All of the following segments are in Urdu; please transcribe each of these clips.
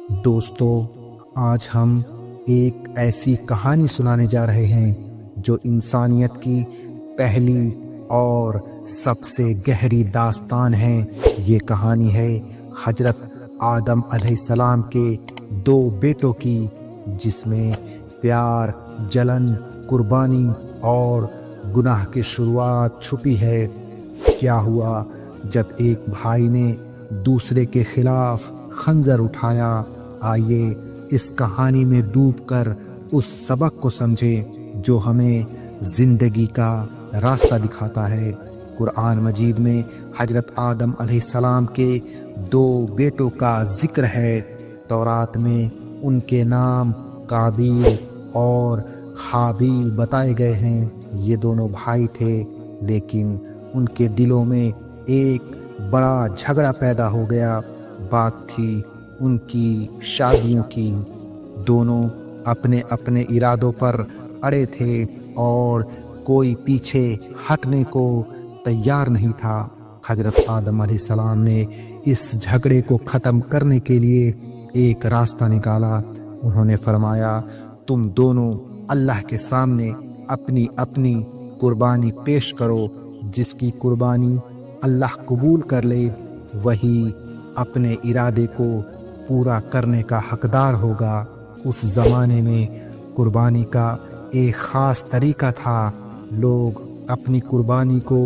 دوستو، آج ہم ایک ایسی کہانی سنانے جا رہے ہیں جو انسانیت کی پہلی اور سب سے گہری داستان ہے۔ یہ کہانی ہے حضرت آدم علیہ السلام کے 2 بیٹوں کی، جس میں پیار، جلن، قربانی اور گناہ کی شروعات چھپی ہے۔ کیا ہوا جب ایک بھائی نے دوسرے کے خلاف خنجر اٹھایا؟ آئیے اس کہانی میں ڈوب کر اس سبق کو سمجھیں جو ہمیں زندگی کا راستہ دکھاتا ہے۔ قرآن مجید میں حضرت آدم علیہ السلام کے 2 بیٹوں کا ذکر ہے۔ تورات میں ان کے نام قابیل اور حابیل بتائے گئے ہیں۔ یہ دونوں بھائی تھے، لیکن ان کے دلوں میں ایک بڑا جھگڑا پیدا ہو گیا۔ بات تھی ان کی شادیوں کی۔ دونوں اپنے اپنے ارادوں پر اڑے تھے اور کوئی پیچھے ہٹنے کو تیار نہیں تھا۔ حضرت آدم علیہ السلام نے اس جھگڑے کو ختم کرنے کے لیے ایک راستہ نکالا۔ انہوں نے فرمایا، تم دونوں اللہ کے سامنے اپنی اپنی قربانی پیش کرو۔ جس کی قربانی اللہ قبول کر لے، وہی اپنے ارادے کو پورا کرنے کا حقدار ہوگا۔ اس زمانے میں قربانی کا ایک خاص طریقہ تھا۔ لوگ اپنی قربانی کو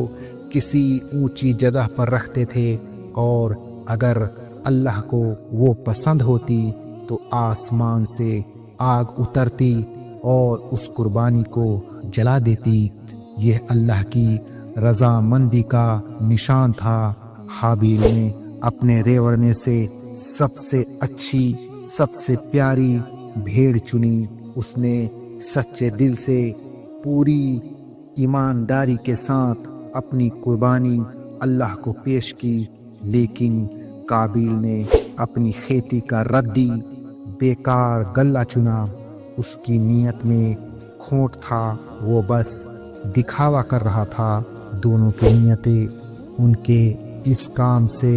کسی اونچی جگہ پر رکھتے تھے، اور اگر اللہ کو وہ پسند ہوتی تو آسمان سے آگ اترتی اور اس قربانی کو جلا دیتی۔ یہ اللہ کی رضامندی کا نشان تھا۔ حابیل نے اپنے ریوڑنے سے سب سے اچھی، سب سے پیاری بھیڑ چنی۔ اس نے سچے دل سے، پوری ایمانداری کے ساتھ اپنی قربانی اللہ کو پیش کی، لیکن قابیل نے اپنی کھیتی کا ردی، بیکار غلہ چنا۔ اس کی نیت میں کھوٹ تھا، وہ بس دکھاوا کر رہا تھا۔ دونوں کی نیتیں ان کے اس کام سے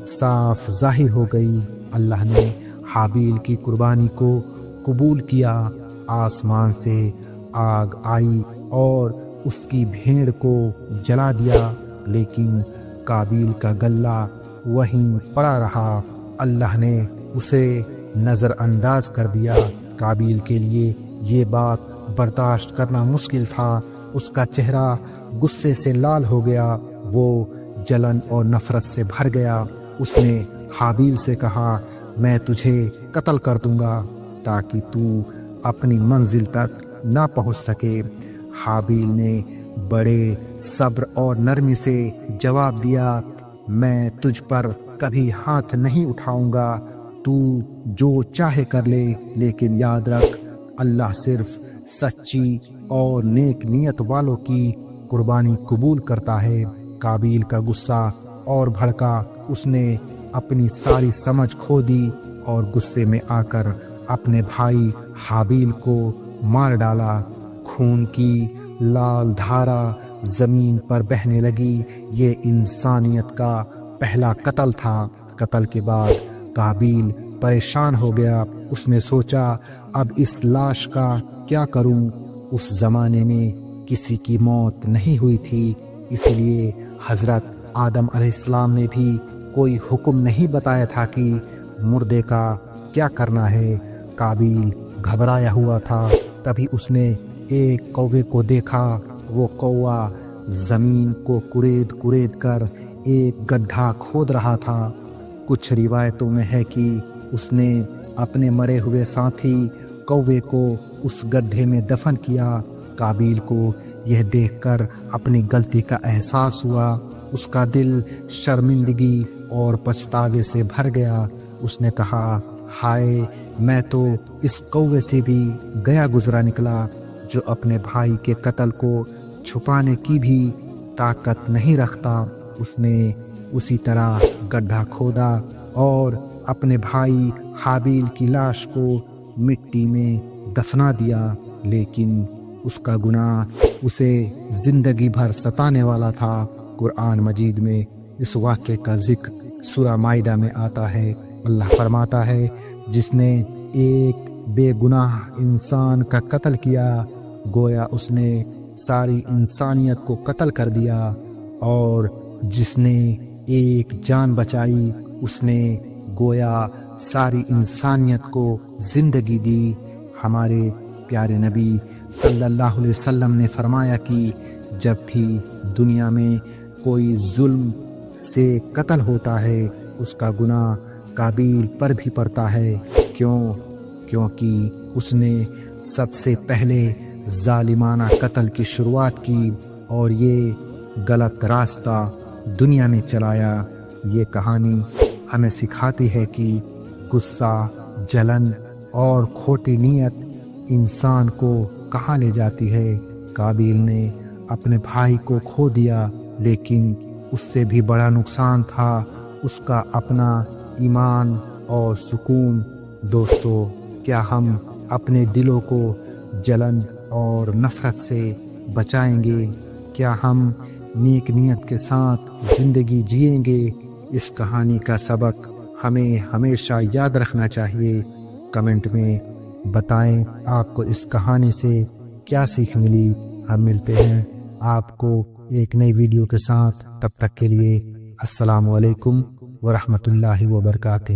صاف ظاہر ہو گئی۔ اللہ نے حابیل کی قربانی کو قبول کیا۔ آسمان سے آگ آئی اور اس کی بھیڑ کو جلا دیا، لیکن قابیل کا غلہ وہیں پڑا رہا۔ اللہ نے اسے نظر انداز کر دیا۔ قابیل کے لیے یہ بات برداشت کرنا مشکل تھا۔ اس کا چہرہ غصے سے لال ہو گیا، وہ جلن اور نفرت سے بھر گیا۔ اس نے حابیل سے کہا، میں تجھے قتل کر دوں گا تاکہ تو اپنی منزل تک نہ پہنچ سکے۔ حابیل نے بڑے صبر اور نرمی سے جواب دیا، میں تجھ پر کبھی ہاتھ نہیں اٹھاؤں گا، تو جو چاہے کر لے، لیکن یاد رکھ، اللہ صرف سچی اور نیک نیت والوں کی قربانی قبول کرتا ہے۔ قابیل کا غصہ اور بھڑکا۔ اس نے اپنی ساری سمجھ کھو دی اور غصے میں آ کر اپنے بھائی حابیل کو مار ڈالا۔ خون کی لال دھارا زمین پر بہنے لگی۔ یہ انسانیت کا پہلا قتل تھا۔ قتل کے بعد قابیل پریشان ہو گیا۔ اس نے سوچا، اب اس لاش کا کیا کروں؟ اس زمانے میں کسی کی موت نہیں ہوئی تھی، اس لیے حضرت آدم علیہ السلام نے بھی کوئی حکم نہیں بتایا تھا کہ مردے کا کیا کرنا ہے۔ قابیل گھبرایا ہوا تھا۔ تبھی اس نے ایک کوے کو دیکھا۔ وہ کوا زمین کو کورید کورید کر ایک گڈھا کھود رہا تھا۔ کچھ روایتوں میں ہے کہ اس نے اپنے مرے ہوئے ساتھی کوے کو اس گڈھے میں دفن کیا۔ قابیل کو یہ دیکھ کر اپنی غلطی کا احساس ہوا۔ اس کا دل شرمندگی اور پچھتاوے سے بھر گیا۔ اس نے کہا، ہائے، میں تو اس کوے سے بھی گیا گزرا نکلا، جو اپنے بھائی کے قتل کو چھپانے کی بھی طاقت نہیں رکھتا۔ اس نے اسی طرح گڈھا کھودا اور اپنے بھائی حابیل کی لاش کو مٹی میں دفنا دیا، لیکن اس کا گناہ اسے زندگی بھر ستانے والا تھا۔ قرآن مجید میں اس واقعے کا ذکر سورہ مائدہ میں آتا ہے۔ اللہ فرماتا ہے جس نے ایک بے گناہ انسان کا قتل کیا گویا اس نے ساری انسانیت کو قتل کر دیا، اور جس نے ایک جان بچائی اس نے گویا ساری انسانیت کو زندگی دی۔ ہمارے پیارے نبی صلی اللہ علیہ وسلم نے فرمایا کہ جب بھی دنیا میں کوئی ظلم سے قتل ہوتا ہے اس کا گناہ قابیل پر بھی پڑتا ہے، کیونکہ اس نے سب سے پہلے ظالمانہ قتل کی شروعات کی اور یہ غلط راستہ دنیا میں چلایا۔ یہ کہانی ہمیں سکھاتی ہے کہ غصہ، جلن اور کھوٹی نیت انسان کو کہاں لے جاتی ہے۔ قابیل نے اپنے بھائی کو کھو دیا، لیکن اس سے بھی بڑا نقصان تھا اس کا اپنا ایمان اور سکون۔ دوستو، کیا ہم اپنے دلوں کو جلن اور نفرت سے بچائیں گے؟ کیا ہم نیک نیت کے ساتھ زندگی جئیں گے؟ اس کہانی کا سبق ہمیں ہمیشہ یاد رکھنا چاہیے۔ کمنٹ میں بتائیں آپ کو اس کہانی سے کیا سیکھ ملی۔ ہم ملتے ہیں آپ کو ایک نئی ویڈیو کے ساتھ، تب تک کے لیے السلام علیکم ورحمۃ اللہ وبرکاتہ۔